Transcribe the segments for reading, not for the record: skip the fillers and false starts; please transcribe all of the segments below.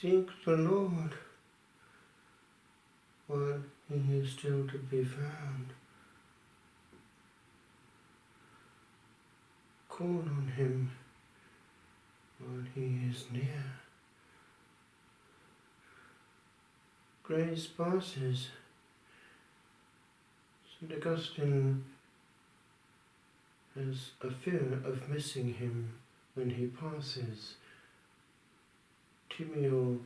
Seek the Lord while he is still to be found. Call on him while he is near. Grace passes. St. Augustine has a fear of missing him when he passes. Timeo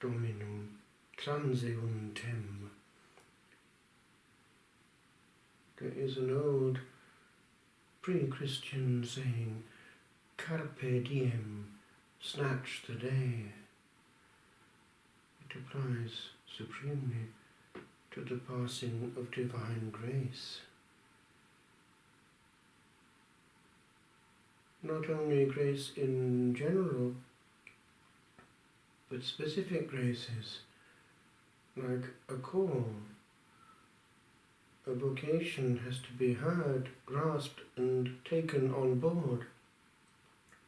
Dominum transeuntem. There is an old pre-Christian saying, Carpe diem, snatch the day. It applies supremely to the passing of divine grace. Not only grace in general, but specific graces, like a call. A vocation has to be heard, grasped and taken on board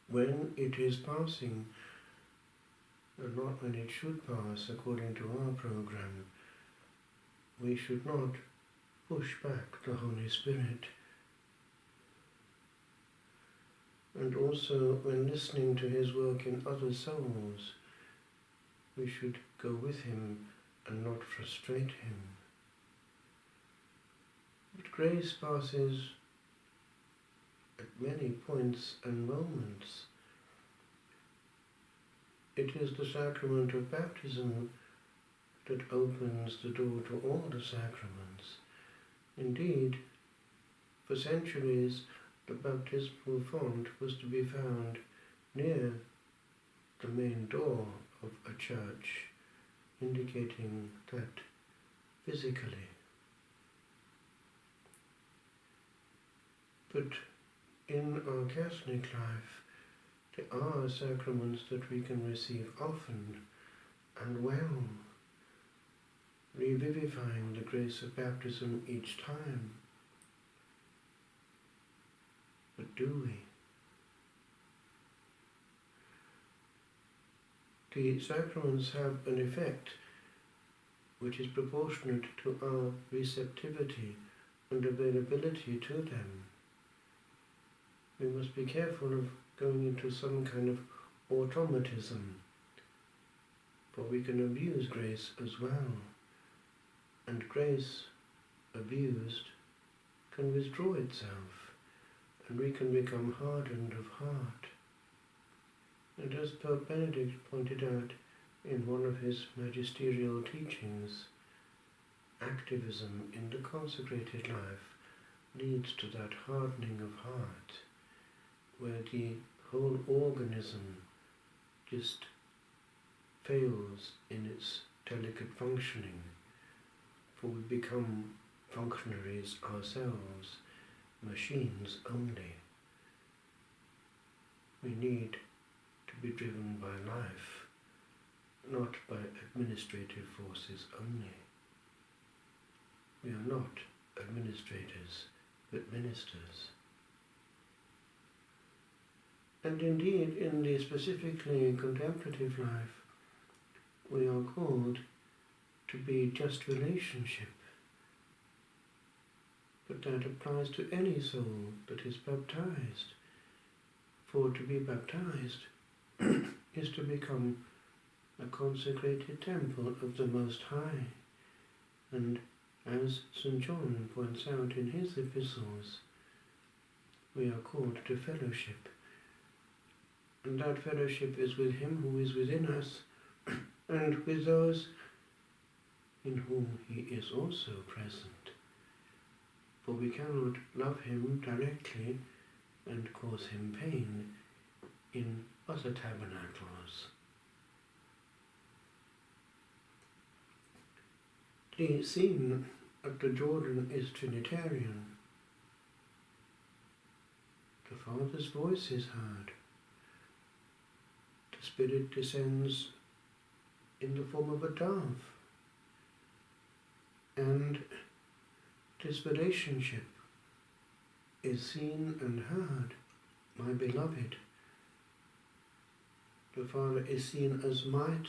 when it is passing, and not when it should pass according to our program. We should not push back the Holy Spirit. And also when listening to his work in other souls, we should go with him and not frustrate him. But grace passes at many points and moments. It is the sacrament of baptism that opens the door to all the sacraments. Indeed, for centuries the baptismal font was to be found near the main door of a church, indicating that physically. But in our Catholic life, there are sacraments that we can receive often and well, revivifying the grace of baptism each time. But do we? The sacraments have an effect which is proportionate to our receptivity and availability to them. We must be careful of going into some kind of automatism, for we can abuse grace as well, and grace abused can withdraw itself, and we can become hardened of heart. And as Pope Benedict pointed out in one of his magisterial teachings, activism in the consecrated life leads to that hardening of heart, where the whole organism just fails in its delicate functioning, for we become functionaries ourselves, machines only. We need to be driven by life, not by administrative forces only. We are not administrators, but ministers. And indeed, in the specifically contemplative life, we are called to be just relationship. But that applies to any soul that is baptized. For to be baptized is to become a consecrated temple of the Most High. And as St. John points out in his epistles, we are called to fellowship. And that fellowship is with him who is within us, and with those in whom he is also present. For we cannot love him directly and cause him pain in other tabernacles. The scene at the Jordan is Trinitarian. The Father's voice is heard. The Spirit descends in the form of a dove. And this relationship is seen and heard, my beloved. The Father is seen as might,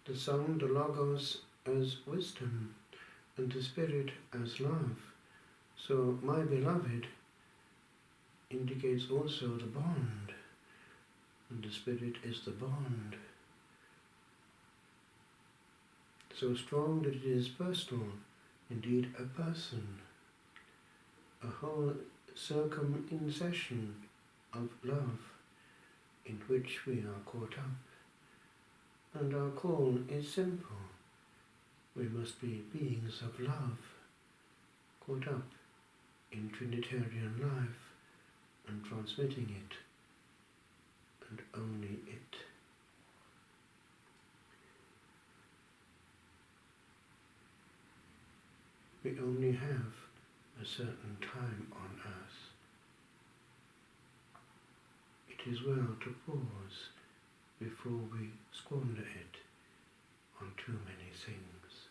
the Son, the Logos, as wisdom, and the Spirit as love. So, my beloved indicates also the bond, and the Spirit is the bond. So strong that it is personal, indeed a person, a whole circum-incession of love in which we are caught up. And our call is simple. We must be beings of love, caught up in Trinitarian life and transmitting it, and only it. We only have a certain time on earth. It is well to pause before we squander it on too many things.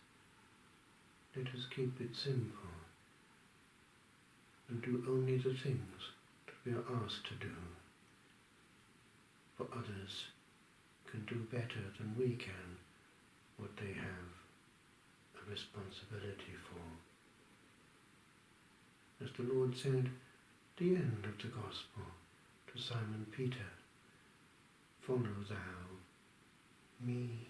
Let us keep it simple and do only the things that we are asked to do, for others can do better than we can what they have a responsibility for. As the Lord said at the end of the Gospel to Simon Peter, "Follow thou me."